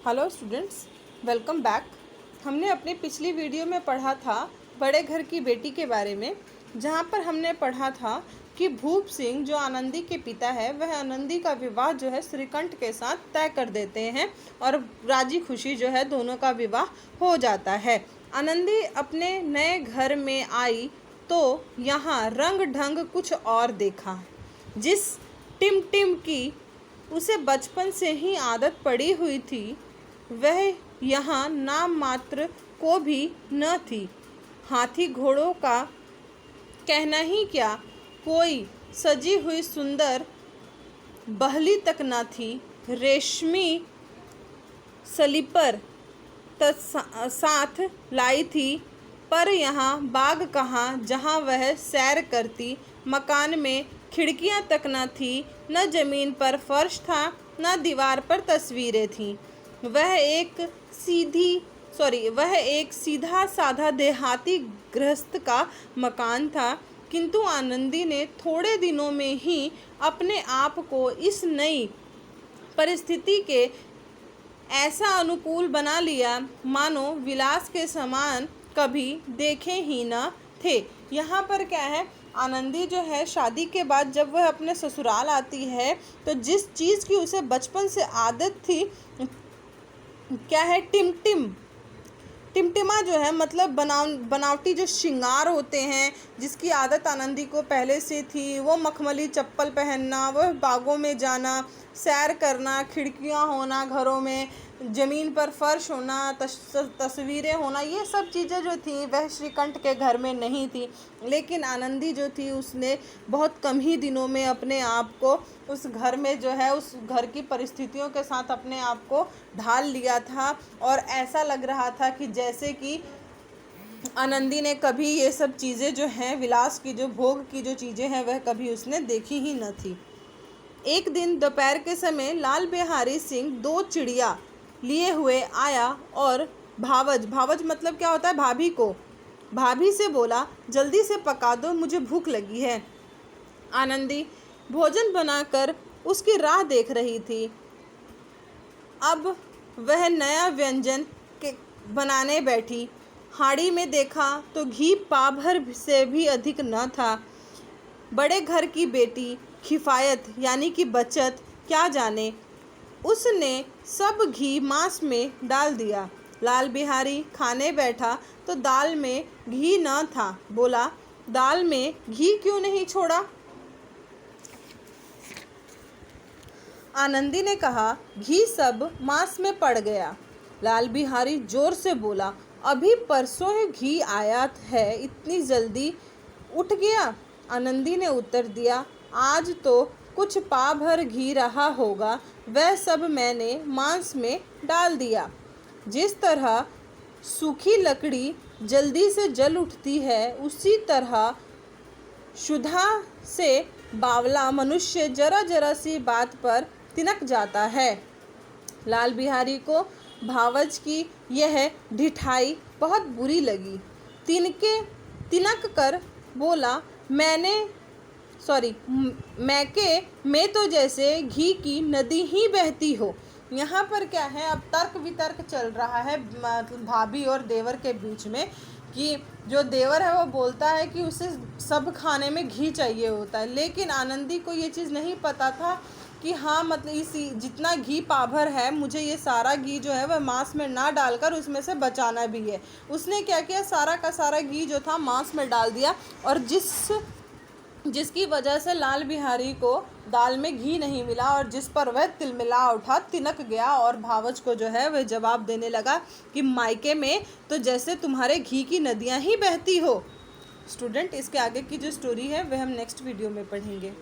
Hello students, welcome back. हमने अपनी पिछली वीडियो में पढ़ा था बड़े घर की बेटी के बारे में, जहाँ पर हमने पढ़ा था कि भूप सिंह जो आनंदी के पिता है वह आनंदी का विवाह जो है श्रीकंठ के साथ तय कर देते हैं और राजी खुशी जो है दोनों का विवाह हो जाता है। आनंदी अपने नए घर में आई तो यहाँ रंग ढंग कुछ और देखा। जिस टिम टिम की उसे बचपन से ही आदत पड़ी हुई थी वह यहाँ नाम मात्र को भी न थी। हाथी घोड़ों का कहना ही क्या, कोई सजी हुई सुंदर बहली तक न थी। रेशमी स्लीपर साथ लाई थी, पर यहाँ बाग कहाँ जहाँ वह सैर करती। मकान में खिड़कियाँ तक न थी, न जमीन पर फर्श था, न दीवार पर तस्वीरें थीं। वह एक सीधा साधा देहाती गृहस्थ का मकान था, किंतु आनंदी ने थोड़े दिनों में ही अपने आप को इस नई परिस्थिति के ऐसा अनुकूल बना लिया मानो विलास के समान कभी देखे ही न थे। यहाँ पर क्या है, आनंदी जो है शादी के बाद जब वह अपने ससुराल आती है तो जिस चीज़ की उसे बचपन से आदत थी, क्या है, टिमटिमा जो है मतलब बनावटी जो श्रृंगार होते हैं जिसकी आदत आनंदी को पहले से थी, वो मखमली चप्पल पहनना, वह बागों में जाना, सैर करना, खिड़कियां होना घरों में, ज़मीन पर फर्श होना, तस्वीरें होना, ये सब चीज़ें जो थी वह श्रीकंठ के घर में नहीं थी। लेकिन आनंदी जो थी उसने बहुत कम ही दिनों में अपने आप को उस घर में जो है उस घर की परिस्थितियों के साथ अपने आप को ढाल लिया था और ऐसा लग रहा था कि जैसे कि आनंदी ने कभी ये सब चीज़ें जो हैं विलास की, जो भोग की जो चीज़ें हैं वह कभी उसने देखी ही न थी। एक दिन दोपहर के समय लाल बिहारी सिंह दो चिड़िया लिए हुए आया और भावज मतलब क्या होता है, भाभी से बोला, जल्दी से पका दो, मुझे भूख लगी है। आनंदी भोजन बनाकर उसकी राह देख रही थी। अब वह नया व्यंजन बनाने बैठी। हाड़ी में देखा तो घी पाभर से भी अधिक न था। बड़े घर की बेटी किफ़ायत यानी कि बचत क्या जाने, उसने सब घी मांस में डाल दिया। लाल बिहारी खाने बैठा तो दाल में घी न था। बोला, दाल में घी क्यों नहीं छोड़ा? आनंदी ने कहा, घी सब मांस में पड़ गया। लाल बिहारी जोर से बोला, अभी परसों ही घी आया है, इतनी जल्दी उठ गया? आनंदी ने उत्तर दिया, आज तो कुछ पा भर घी रहा होगा, वह सब मैंने मांस में डाल दिया। जिस तरह सूखी लकड़ी जल्दी से जल उठती है, उसी तरह क्षुधा से बावला मनुष्य जरा जरा सी बात पर तिनक जाता है। लाल बिहारी को भावज की यह ढिठाई बहुत बुरी लगी। तिनक कर बोला, मैं तो जैसे घी की नदी ही बहती हो। यहाँ पर क्या है, अब तर्क वितर्क चल रहा है भाभी और देवर के बीच में कि जो देवर है वो बोलता है कि उसे सब खाने में घी चाहिए होता है, लेकिन आनंदी को ये चीज़ नहीं पता था कि हाँ मतलब इसी जितना घी पाभर है मुझे ये सारा घी जो है वह मांस में ना डालकर उसमें से बचाना भी है। उसने क्या किया, सारा का सारा घी जो था मांस में डाल दिया और जिसकी वजह से लाल बिहारी को दाल में घी नहीं मिला और जिस पर वह तिलमिला उठा, तिनक गया और भावज को जो है वह जवाब देने लगा कि मायके में तो जैसे तुम्हारे घी की नदियाँ ही बहती हो। स्टूडेंट, इसके आगे की जो स्टोरी है वह हम नेक्स्ट वीडियो में पढ़ेंगे।